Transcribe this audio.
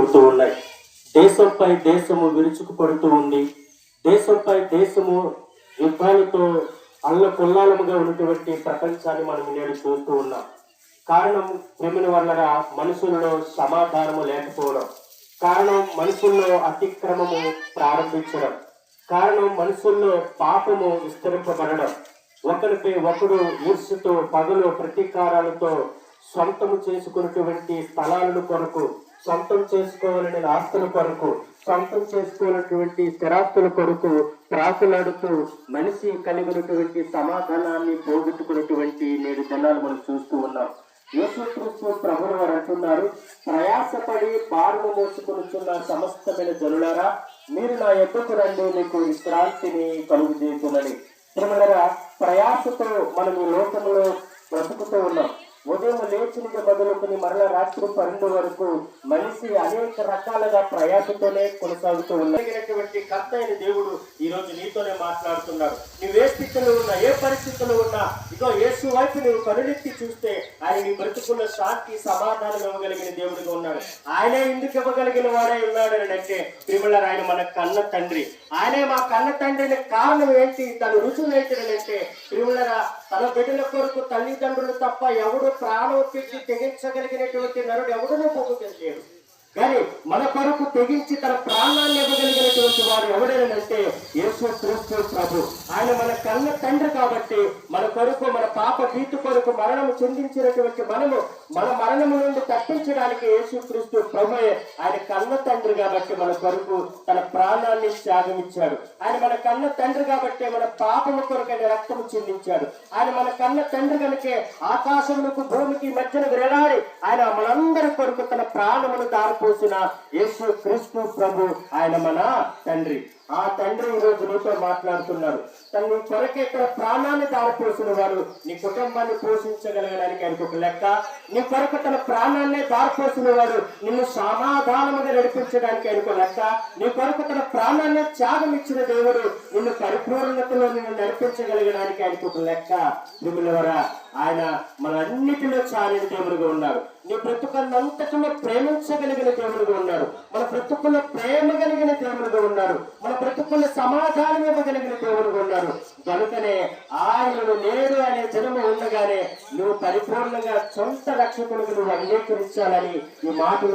పుడుతూ ఉన్నాయి. దేశంపై దేశము విరుచుకుపడుతూ ఉంది. దేశంపై దేశము యుద్ధాలతో అల్లకొల్లాలముగా ఉన్నటువంటి ప్రపంచాన్ని మనం నేడు చూస్తూ ఉన్నాం. కారణం ప్రేమిన వల్ల మనుషుల్లో సమాధానము లేకపోవడం, కారణం మనుషుల్లో అతిక్రమము ప్రారంభించడం, కారణం మనుషుల్లో పాపము విస్తరింపబడడం, ఒకరిపై ఒకడు ఈర్ష్యతో పగలు ప్రతీకారాలతో సొంతము చేసుకున్నటువంటి స్థలాలను కొరకు, సొంతం చేసుకోవాలనే ఆస్తుల కొరకు, సొంతం చేసుకోవాలన్నటువంటి స్థిరాస్తుల కొరకు ప్రాకులాడుతూ మనిషి కలిగినటువంటి సమాధానాన్ని పోగొట్టుకున్నటువంటి నేడు దినాలు మనం చూస్తూ ఉన్నాం. యేసుక్రీస్తు ప్రభువు వారు అంటున్నారు, ప్రయాసపడి భారము మోసుకొనుచున్న సమస్తమైన జనులారా, మీరు నా యొద్దకు రండి, మీకు విశ్రాంతిని కలుగు చేస్తున్నది. ప్రియమైన ప్రయాసతో మనం ఈ లోకంలో బ్రతుకుతూ ఉన్నాం. ఉదయం లేచినది మొదలుకొని మరలా రాత్రి 12 వరకు మనిషి అనేక రకాలుగా ప్రయాసతోనే కొనసాగుతూ ఉన్నటువంటి కర్త అయిన దేవుడు ఈ రోజు నీతోనే మాట్లాడుతున్నాడు. నువ్వే స్థితిలో ఉన్నా, ఏ పరిస్థితుల్లో ఉన్నా, ఇదో యేసు వైపు నువ్వు కనులెత్తి చూస్తే ఆయన నీ బ్రతుకున్న శాంతి సమాధానం ఇవ్వగలిగిన దేవుడిగా ఉన్నాడు. ఆయనే ఎందుకు ఇవ్వగలిగిన వాడే ఉన్నాడు అని అంటే, ప్రియులారా, ఆయన మన కన్న తండ్రి. ఆయనే మా కన్న తండ్రిని కారణం ఏంటి, తన రుజువు ఏంటంటే, ప్రియులారా, తన బిడ్డల కొరకు తల్లిదండ్రులు తప్ప ఎవడు ప్రాణం పెట్టి తెగించగలిగినటువంటి నరుడు ఎవడనూ పోగొట్టలేడు. కానీ మన కొరకు తెగించి తన ప్రాణాన్ని ఇవ్వగలిగినటువంటి వాడు ఎవడేనంటే యేసుక్రీస్తు ప్రభు. ఆయన మన కన్న తండ్రి కాబట్టి మన కొరకు, మన పాప భీతు కొరకు మరణము చెందించినటువంటి మనము మన మరణము నుండి తప్పించడానికి యేసుక్రీస్తు ప్రభుయే ఆయన కన్న తండ్రి కాబట్టి మన కొరకు తన ప్రాణాన్ని త్యాగం ఇచ్చాడు. ఆయన మన కన్న తండ్రి కాబట్టి మన పాపము కొరకు ఆయన రక్తము చెందించాడు. ఆయన మన కన్న తండ్రి కనుకే ఆకాశములకు భూమికి మధ్యన వేలాడి ఆయన మనందరి కొరకు తన ప్రాణమును దారిపోసిన యేసుక్రీస్తు ప్రభు ఆయన మన తండ్రి. ఆ తండ్రి ఈ రోజు నీతో మాట్లాడుతున్నాడు. తన కొరకే తన ప్రాణాన్ని దారిపోసిన వాడు నీ కుటుంబాన్ని పోషించగలగడానికి ఆయనకు ఒక లెక్క. నీ కొరకు తన ప్రాణాన్ని దారిపోసిన వాడు నిన్ను సమాధానముగా నడిపించడానికి ఆయనకు లెక్క. నీ కొరకు తన ప్రాణాన్ని త్యాగం ఇచ్చిన దేవుడు నిన్ను పరిపూర్ణతలో నిన్ను నడిపించగలగడానికి ఆయనకు ఒక లెక్క. మిమ్మల్ని ఆయన మన అన్నిటిలో చాలిన దేవుడుగా ఉన్నాడు. నీ బ్రతుకులంతటిలో ప్రేమించగలిగిన దేవుడుగా ఉన్నాడు. మన బ్రతుకుల్లో ప్రేమ కలిగిన దేవుడుగా ఉన్నాడు. మన బ్రతుకుల్లో సమాధానం ఇవ్వగలిగిన దేవుడుగా ఉన్నాడు. కనుకనే ఆయనను నేడు అనే జనము ఉండగానే నువ్వు పరిపూర్ణంగా సొంత రక్షకులకు నువ్వు అంగీకరించాలని ఈ మాటలు